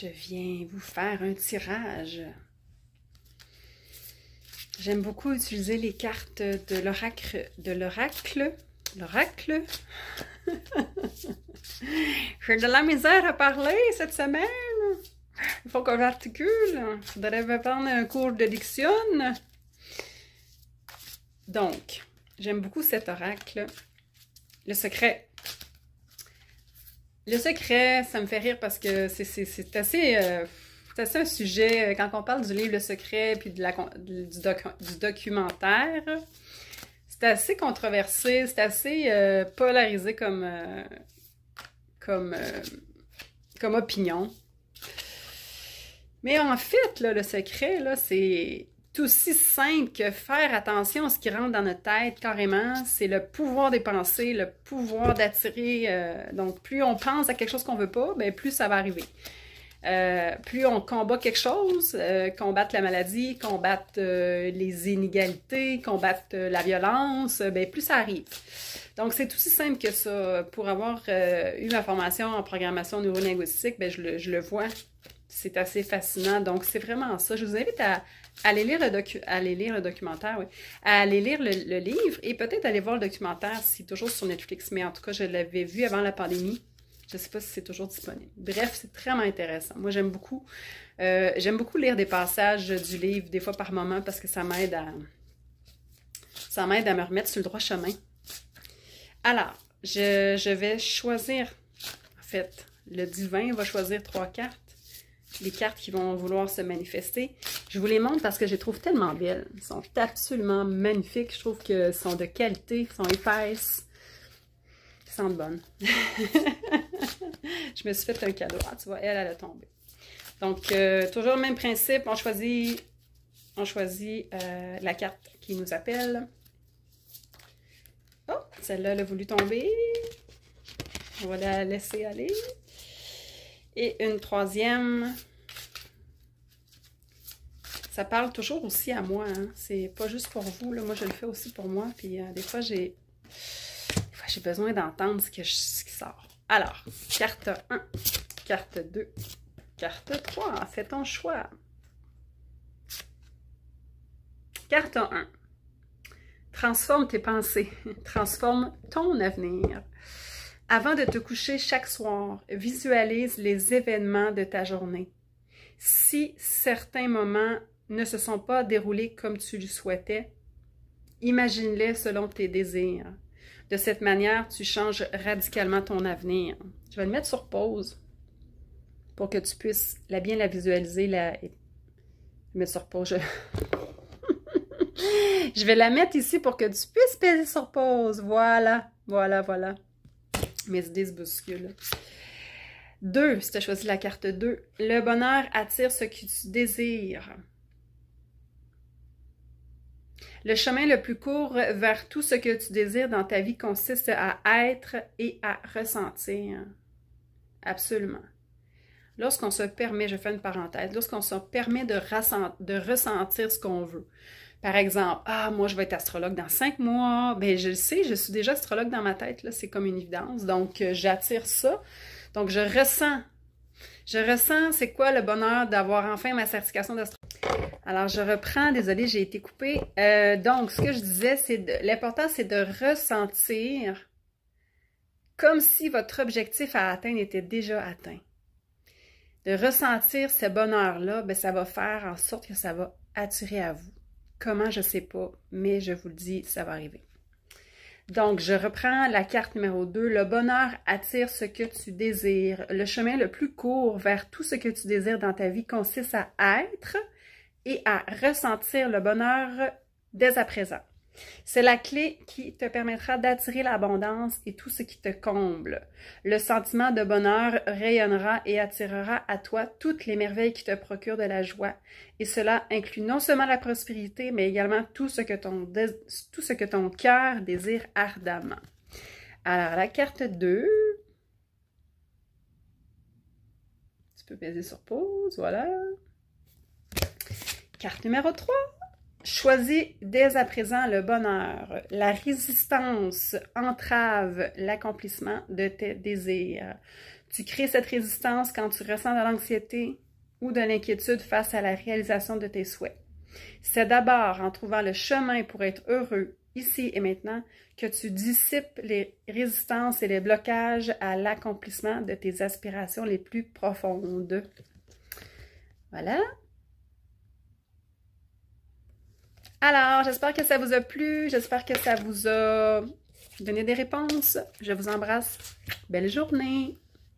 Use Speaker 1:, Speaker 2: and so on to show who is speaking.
Speaker 1: je viens vous faire un tirage. J'aime beaucoup utiliser les cartes de l'oracle. L'oracle? J'ai de la misère à parler cette semaine. Il faut que j'articule. Il faudrait me prendre un cours de diction. Donc, j'aime beaucoup cet oracle. Le secret. Le secret, ça me fait rire parce que c'est assez un sujet, quand on parle du livre Le Secret puis du documentaire, c'est assez controversé, c'est assez polarisé comme opinion. Mais en fait, là, le secret, là, c'est aussi simple que faire attention à ce qui rentre dans notre tête, carrément. C'est le pouvoir des pensées, le pouvoir d'attirer. Donc, plus on pense à quelque chose qu'on veut pas, bien, plus ça va arriver. Plus on combat quelque chose, combattre la maladie, combattre les inégalités, combattre la violence, bien, plus ça arrive. Donc, c'est aussi simple que ça. Pour avoir eu ma formation en programmation neurolinguistique, bien, je le vois. C'est assez fascinant. Donc, c'est vraiment ça. Je vous invite à aller lire le documentaire, oui. À aller lire le livre et peut-être aller voir le documentaire si c'est toujours sur Netflix. Mais en tout cas, je l'avais vu avant la pandémie. Je ne sais pas si c'est toujours disponible. Bref, c'est vraiment intéressant. Moi, j'aime beaucoup lire des passages du livre, des fois par moment, parce que ça m'aide à me remettre sur le droit chemin. Alors, je vais choisir, en fait, le divin va choisir 3 cartes. Les cartes qui vont vouloir se manifester. Je vous les montre parce que je les trouve tellement belles. Elles sont absolument magnifiques. Je trouve qu'elles sont de qualité, elles sont épaisses. Elles sentent bonnes. Je me suis fait un cadeau. Ah, tu vois, elle a tombé. Donc, toujours le même principe. On choisit la carte qui nous appelle. Oh, celle-là, elle a voulu tomber. On va la laisser aller. Et une troisième. Ça parle toujours aussi à moi. Hein? C'est pas juste pour vous. Là. Moi, je le fais aussi pour moi. Puis des fois, j'ai besoin d'entendre ce qui sort. Alors, carte 1, carte 2, carte 3. Fais ton choix. Carte 1. Transforme tes pensées. Transforme ton avenir. Avant de te coucher chaque soir, visualise les événements de ta journée. Si certains moments ne se sont pas déroulés comme tu le souhaitais, imagine-les selon tes désirs. De cette manière, tu changes radicalement ton avenir. Je vais le mettre sur pause pour que tu puisses bien la visualiser. Mettre sur pause. Je vais la mettre ici pour que tu puisses peser sur pause. Voilà, voilà, voilà. Mes idées se bousculent. 2, si tu as choisi la carte 2, le bonheur attire ce que tu désires. Le chemin le plus court vers tout ce que tu désires dans ta vie consiste à être et à ressentir. Absolument. Lorsqu'on se permet, je fais une parenthèse, lorsqu'on se permet de ressentir ce qu'on veut. Par exemple, moi je vais être astrologue dans 5 mois. Ben je le sais, je suis déjà astrologue dans ma tête, là, c'est comme une évidence. Donc j'attire ça. Donc je ressens. C'est quoi le bonheur d'avoir enfin ma certification d'astrologue. Alors je reprends, désolée, j'ai été coupée. Donc ce que je disais, l'important c'est de ressentir comme si votre objectif à atteindre était déjà atteint. De ressentir ce bonheur-là, ben, ça va faire en sorte que ça va attirer à vous. Comment, je ne sais pas, mais je vous le dis, ça va arriver. Donc, je reprends la carte numéro 2. Le bonheur attire ce que tu désires. Le chemin le plus court vers tout ce que tu désires dans ta vie consiste à être et à ressentir le bonheur dès à présent. C'est la clé qui te permettra d'attirer l'abondance et tout ce qui te comble. Le sentiment de bonheur rayonnera et attirera à toi toutes les merveilles qui te procurent de la joie. Et cela inclut non seulement la prospérité, mais également tout ce que ton cœur désire ardemment. Alors, la carte 2. Tu peux peser sur pause, voilà. Carte numéro 3. Choisis dès à présent le bonheur. La résistance entrave l'accomplissement de tes désirs. Tu crées cette résistance quand tu ressens de l'anxiété ou de l'inquiétude face à la réalisation de tes souhaits. C'est d'abord en trouvant le chemin pour être heureux ici et maintenant que tu dissipes les résistances et les blocages à l'accomplissement de tes aspirations les plus profondes. Voilà. Alors, j'espère que ça vous a plu, j'espère que ça vous a donné des réponses. Je vous embrasse. Belle journée!